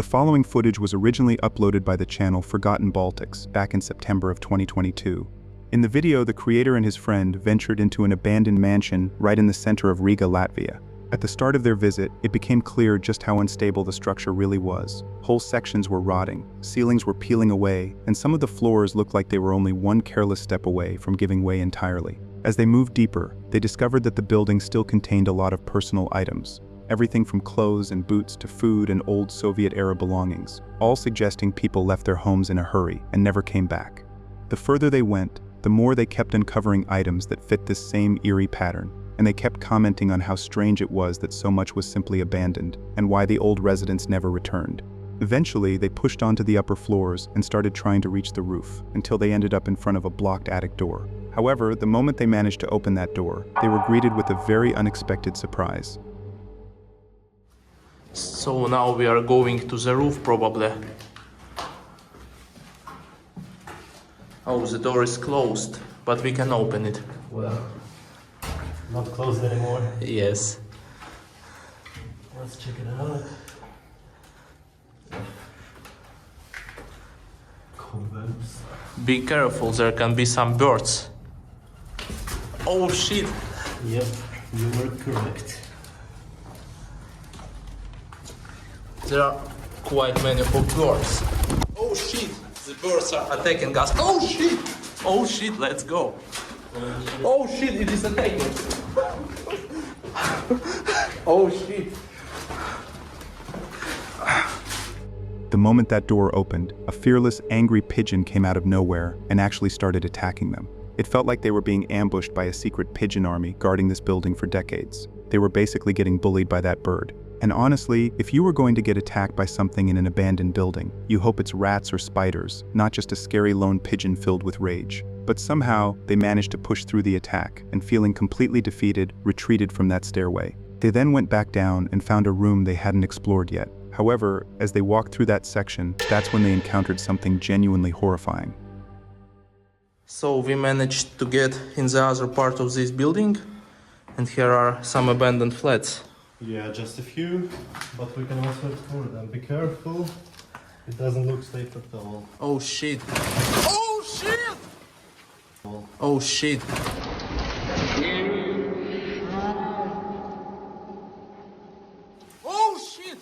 following footage was originally uploaded by the channel Forgotten Baltics back in September of 2022. In the video, the creator and his friend ventured into an abandoned mansion right in the center of Riga, Latvia. At the start of their visit, it became clear just how unstable the structure really was. Whole sections were rotting, ceilings were peeling away, and some of the floors looked like they were only one careless step away from giving way entirely. As they moved deeper, they discovered that the building still contained a lot of personal items. Everything from clothes and boots to food and old Soviet-era belongings, all suggesting people left their homes in a hurry and never came back. The further they went, the more they kept uncovering items that fit this same eerie pattern, and they kept commenting on how strange it was that so much was simply abandoned, and why the old residents never returned. Eventually, they pushed onto the upper floors and started trying to reach the roof, until they ended up in front of a blocked attic door. However, the moment they managed to open that door, they were greeted with a very unexpected surprise. So now we are going to the roof probably. Oh, the door is closed, but we can open it. Well, not closed anymore. Yes. Let's check it out. Cobwebs. Be careful, there can be some birds. Oh shit! Yep, you were correct. There are quite many birds. Oh shit! The birds are attacking us. Oh shit! Oh shit, let's go. Oh shit, it is attacking. Oh shit. The moment that door opened, a fearless, angry pigeon came out of nowhere and actually started attacking them. It felt like they were being ambushed by a secret pigeon army guarding this building for decades. They were basically getting bullied by that bird. And honestly, if you were going to get attacked by something in an abandoned building, you hope it's rats or spiders, not just a scary lone pigeon filled with rage. But somehow, they managed to push through the attack, and feeling completely defeated, retreated from that stairway. They then went back down and found a room they hadn't explored yet. However, as they walked through that section, that's when they encountered something genuinely horrifying. So we managed to get in the other part of this building, and here are some abandoned flats. Yeah, just a few, but we can also explore them. Be careful, it doesn't look safe at all. Oh shit! Oh shit! Oh shit! Oh shit!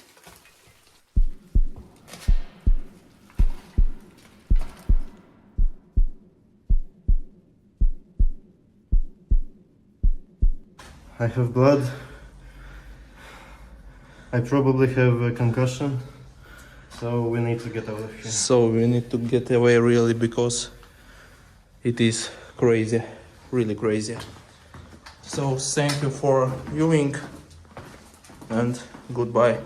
I have blood. I probably have a concussion, so we need to get out of here. So we need to get away really, because it is crazy, really crazy. So thank you for viewing and goodbye.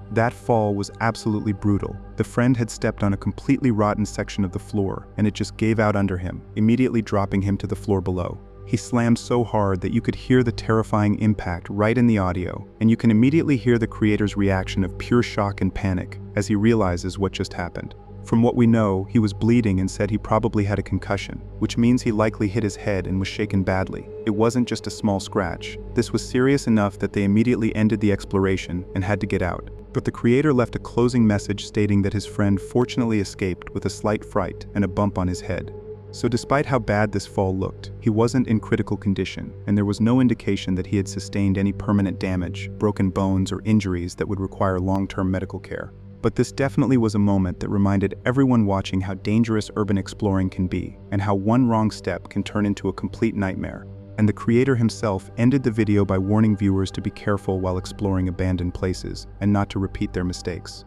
That fall was absolutely brutal. The friend had stepped on a completely rotten section of the floor, and it just gave out under him, immediately dropping him to the floor below. He slammed so hard that you could hear the terrifying impact right in the audio, and you can immediately hear the creator's reaction of pure shock and panic as he realizes what just happened. From what we know, he was bleeding and said he probably had a concussion, which means he likely hit his head and was shaken badly. It wasn't just a small scratch. This was serious enough that they immediately ended the exploration and had to get out. But the creator left a closing message stating that his friend fortunately escaped with a slight fright and a bump on his head. So despite how bad this fall looked, he wasn't in critical condition, and there was no indication that he had sustained any permanent damage, broken bones, or injuries that would require long-term medical care. But this definitely was a moment that reminded everyone watching how dangerous urban exploring can be, and how one wrong step can turn into a complete nightmare. And the creator himself ended the video by warning viewers to be careful while exploring abandoned places, and not to repeat their mistakes.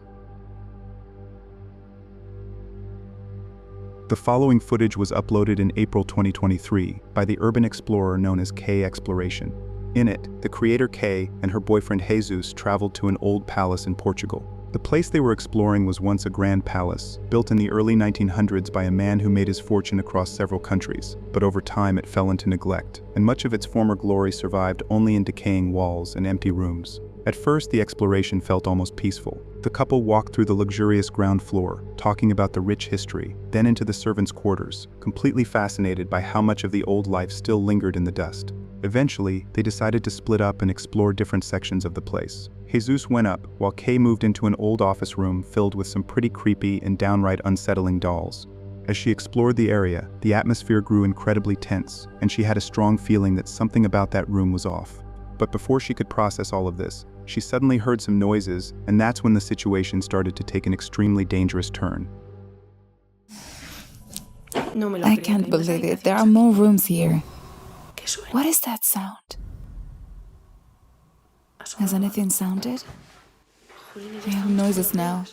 The following footage was uploaded in April 2023 by the urban explorer known as K Exploration. In it, the creator Kay and her boyfriend Jesus traveled to an old palace in Portugal. The place they were exploring was once a grand palace, built in the early 1900s by a man who made his fortune across several countries, but over time it fell into neglect, and much of its former glory survived only in decaying walls and empty rooms. At first, the exploration felt almost peaceful. The couple walked through the luxurious ground floor, talking about the rich history, then into the servants' quarters, completely fascinated by how much of the old life still lingered in the dust. Eventually, they decided to split up and explore different sections of the place. Jesus went up, while Kay moved into an old office room filled with some pretty creepy and downright unsettling dolls. As she explored the area, the atmosphere grew incredibly tense, and she had a strong feeling that something about that room was off. But before she could process all of this, she suddenly heard some noises, and that's when the situation started to take an extremely dangerous turn. I can't believe it. There are more rooms here. What is that sound? Has anything sounded? I have noises now.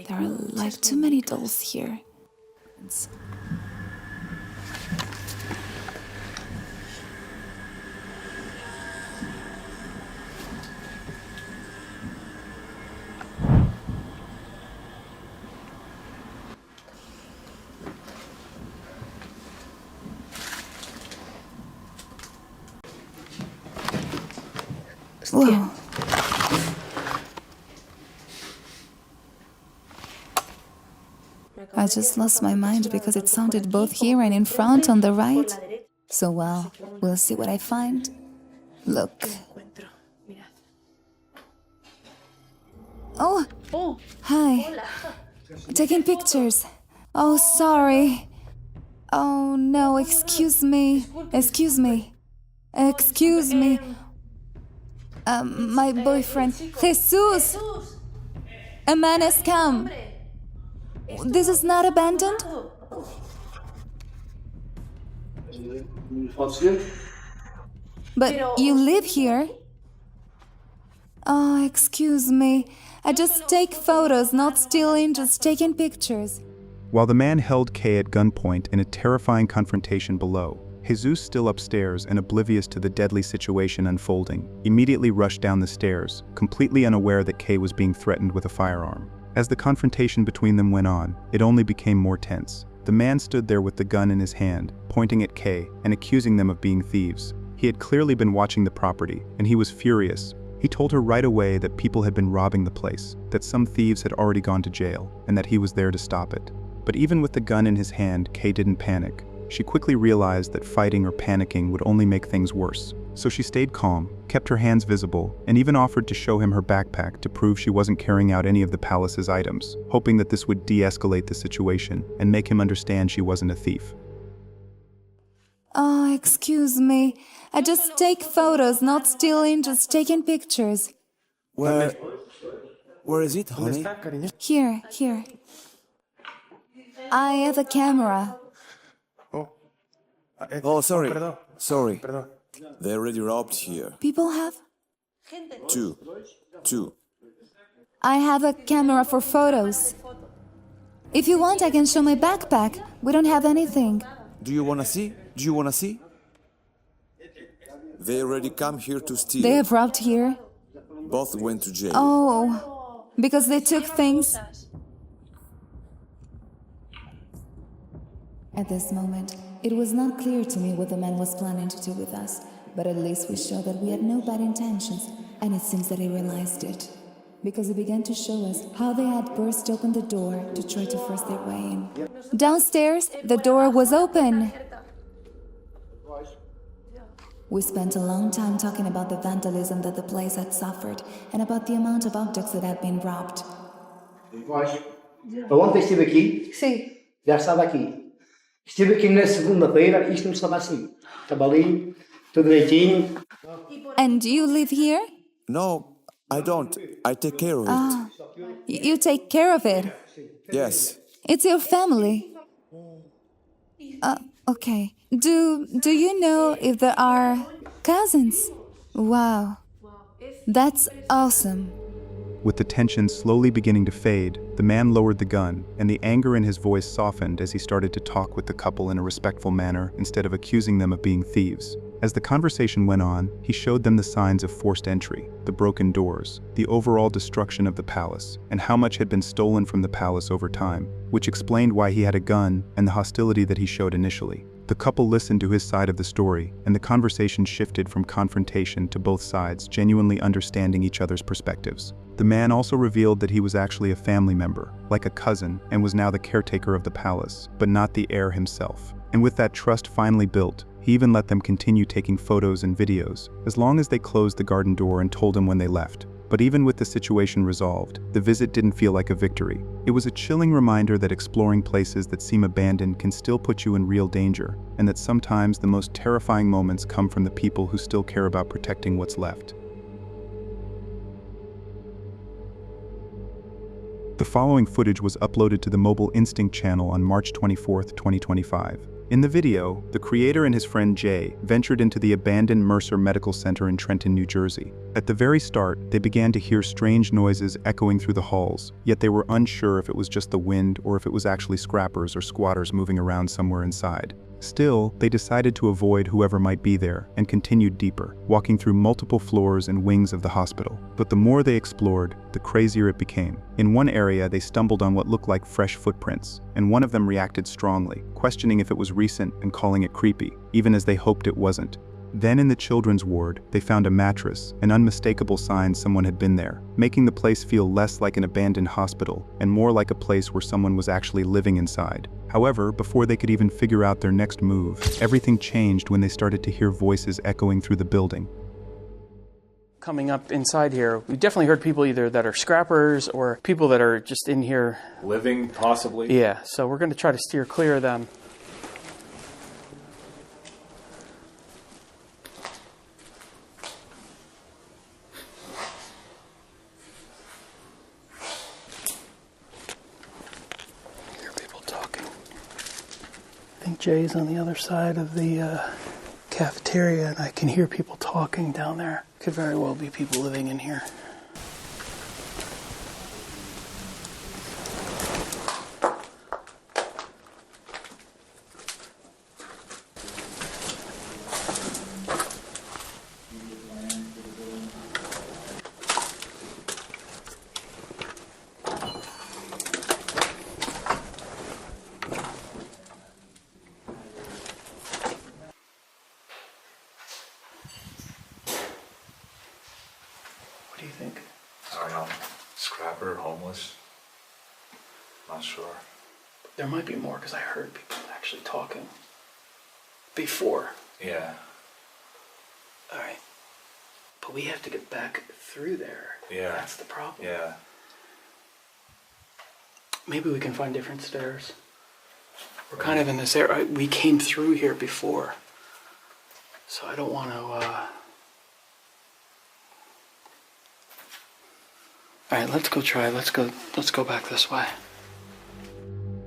There are like too many dolls here. Whoa. I just lost my mind because it sounded both here and in front on the right. So well, we'll see what I find. Look. Oh, hi. Taking pictures. Oh, sorry. Oh, no, excuse me. Excuse me. Excuse me. My boyfriend. Jesus! A man has come. This is not abandoned? But you live here? Oh, excuse me. I just take photos, not stealing, just taking pictures. While the man held Kay at gunpoint in a terrifying confrontation below, Jesus, still upstairs and oblivious to the deadly situation unfolding, immediately rushed down the stairs, completely unaware that Kay was being threatened with a firearm. As the confrontation between them went on, it only became more tense. The man stood there with the gun in his hand, pointing at Kay and accusing them of being thieves. He had clearly been watching the property, and he was furious. He told her right away that people had been robbing the place, that some thieves had already gone to jail, and that he was there to stop it. But even with the gun in his hand, Kay didn't panic. She quickly realized that fighting or panicking would only make things worse. So she stayed calm, kept her hands visible, and even offered to show him her backpack to prove she wasn't carrying out any of the palace's items, hoping that this would de-escalate the situation and make him understand she wasn't a thief. Oh, excuse me. I just take photos, not stealing, just taking pictures. Where is it, honey? Here. I have a camera. Oh, sorry. They already robbed here. People have? Two. I have a camera for photos. If you want, I can show my backpack. We don't have anything. Do you wanna see? They already come here to steal. They have robbed here? Both went to jail. Oh, because they took things? At this moment, it was not clear to me what the man was planning to do with us, but at least we showed that we had no bad intentions, and it seems that he realized it. Because he began to show us how they had burst open the door to try to force their way in. Downstairs, the door was open. We spent a long time talking about the vandalism that the place had suffered and about the amount of objects that had been robbed. Eu ontem estive aqui. Sim. Já estava aqui. Estive aqui na segunda-feira e isto não estava assim. Estava ali, tudo direitinho. And you live here? No, I don't. I take care of it. You take care of it? Yes. It's your family? Okay. Do you know if there are cousins? Wow. That's awesome. With the tension slowly beginning to fade, the man lowered the gun, and the anger in his voice softened as he started to talk with the couple in a respectful manner instead of accusing them of being thieves. As the conversation went on, he showed them the signs of forced entry, the broken doors, the overall destruction of the palace, and how much had been stolen from the palace over time, which explained why he had a gun and the hostility that he showed initially. The couple listened to his side of the story, and the conversation shifted from confrontation to both sides genuinely understanding each other's perspectives. The man also revealed that he was actually a family member, like a cousin, and was now the caretaker of the palace, but not the heir himself. And with that trust finally built, He even let them continue taking photos and videos, as long as they closed the garden door and told him when they left. But even with the situation resolved, the visit didn't feel like a victory. It was a chilling reminder that exploring places that seem abandoned can still put you in real danger, and that sometimes the most terrifying moments come from the people who still care about protecting what's left. The following footage was uploaded to the Mobile Instinct channel on March 24, 2025. In the video, the creator and his friend Jay ventured into the abandoned Mercer Medical Center in Trenton, New Jersey. At the very start, they began to hear strange noises echoing through the halls, yet they were unsure if it was just the wind or if it was actually scrappers or squatters moving around somewhere inside. Still, they decided to avoid whoever might be there and continued deeper, walking through multiple floors and wings of the hospital. But the more they explored, the crazier it became. In one area, they stumbled on what looked like fresh footprints, and one of them reacted strongly, questioning if it was recent and calling it creepy, even as they hoped it wasn't. Then in the children's ward, they found a mattress, an unmistakable sign someone had been there, making the place feel less like an abandoned hospital and more like a place where someone was actually living inside. However, before they could even figure out their next move, everything changed when they started to hear voices echoing through the building. Coming up inside here, we definitely heard people either that are scrappers or people that are just in here. Living, possibly? Yeah, so we're going to try to steer clear of them. Hear people talking. I think Jay's on the other side of the cafeteria, and I can hear people talking down there. Could very well be people living in here. What do you think? I don't know. Scrapper, homeless. Not sure. There might be more because I heard people actually talking before. Yeah. All right. But we have to get back through there. Yeah. That's the problem. Yeah. Maybe we can find different stairs. We're kind of in this area. We came through here before. So I don't want to... All right, let's go try. Let's go back this way.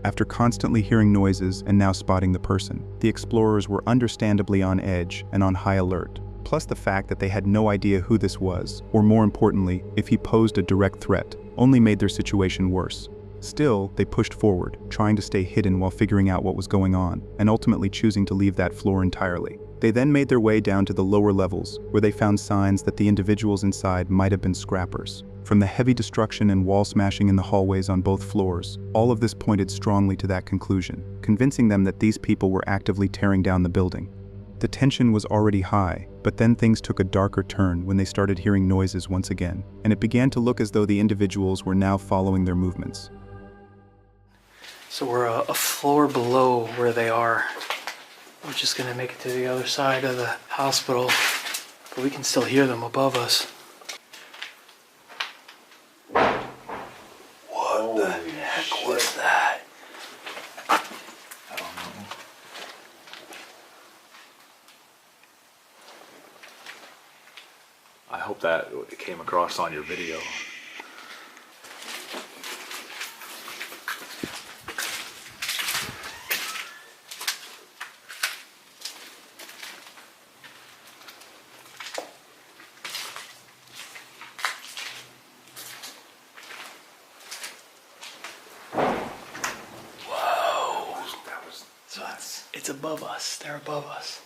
After constantly hearing noises and now spotting the person, the explorers were understandably on edge and on high alert. Plus the fact that they had no idea who this was, or more importantly, if he posed a direct threat, only made their situation worse. Still, they pushed forward, trying to stay hidden while figuring out what was going on, and ultimately choosing to leave that floor entirely. They then made their way down to the lower levels, where they found signs that the individuals inside might have been scrappers. From the heavy destruction and wall smashing in the hallways on both floors, all of this pointed strongly to that conclusion, convincing them that these people were actively tearing down the building. The tension was already high, but then things took a darker turn when they started hearing noises once again, and it began to look as though the individuals were now following their movements. So we're a floor below where they are. We're just going to make it to the other side of the hospital, but we can still hear them above us. What the heck was that? I don't know. I hope that it came across on your video. It's above us. They're above us.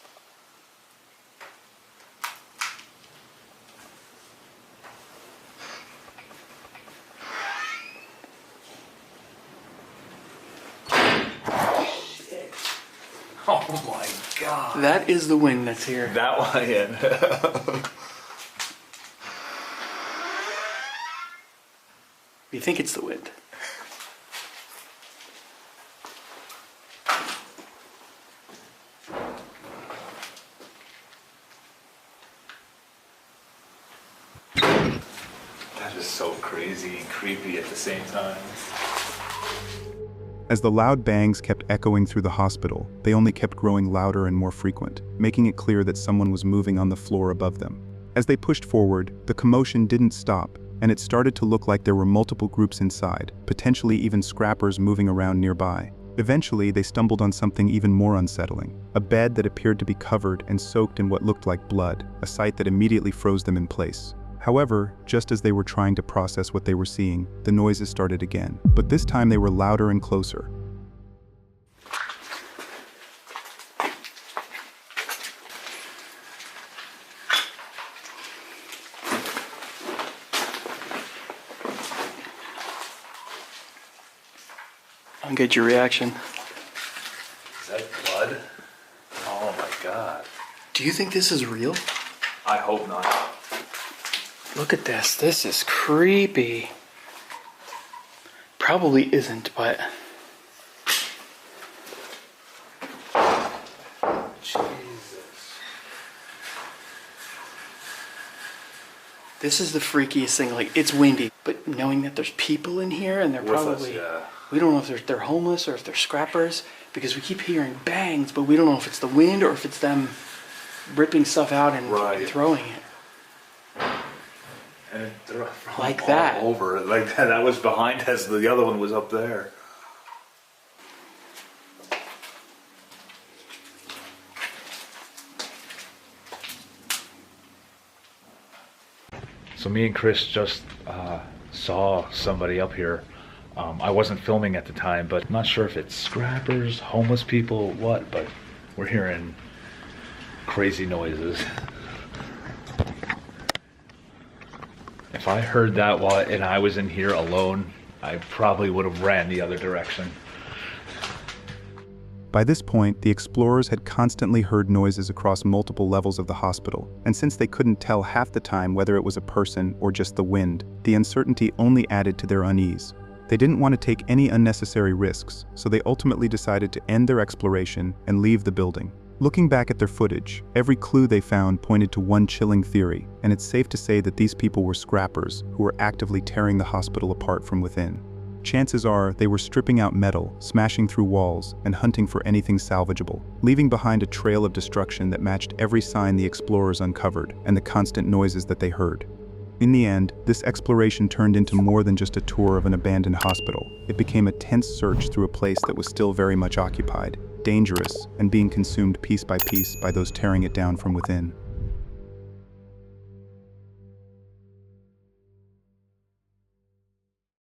Shit. Oh my God. That is the wind that's here. That one, yeah. You think it's the wind? just so crazy and creepy at the same time. As the loud bangs kept echoing through the hospital, they only kept growing louder and more frequent, making it clear that someone was moving on the floor above them. As they pushed forward, the commotion didn't stop, and it started to look like there were multiple groups inside, potentially even scrappers moving around nearby. Eventually, they stumbled on something even more unsettling, a bed that appeared to be covered and soaked in what looked like blood, a sight that immediately froze them in place. However, just as they were trying to process what they were seeing, the noises started again, but this time they were louder and closer. I'll get your reaction. Is that blood? Oh my god. Do you think this is real? I hope not. Look at this. This is creepy. Probably isn't, but... Jesus. This is the freakiest thing. Like, it's windy, but knowing that there's people in here and they're With us, probably... yeah. We don't know if they're homeless or if they're scrappers, because we keep hearing bangs, but we don't know if it's the wind or if it's them ripping stuff out and Right. throwing it. And they're Like all that. over. Like that was behind us. The other one was up there. So me and Chris just saw somebody up here. I wasn't filming at the time, but I'm not sure if it's scrappers, homeless people, what, but we're hearing crazy noises. If I heard that and I was in here alone, I probably would have ran the other direction. By this point, the explorers had constantly heard noises across multiple levels of the hospital, and since they couldn't tell half the time whether it was a person or just the wind, the uncertainty only added to their unease. They didn't want to take any unnecessary risks, so they ultimately decided to end their exploration and leave the building. Looking back at their footage, every clue they found pointed to one chilling theory, and it's safe to say that these people were scrappers who were actively tearing the hospital apart from within. Chances are they were stripping out metal, smashing through walls, and hunting for anything salvageable, leaving behind a trail of destruction that matched every sign the explorers uncovered and the constant noises that they heard. In the end, this exploration turned into more than just a tour of an abandoned hospital. It became a tense search through a place that was still very much occupied, dangerous, and being consumed piece by piece by those tearing it down from within.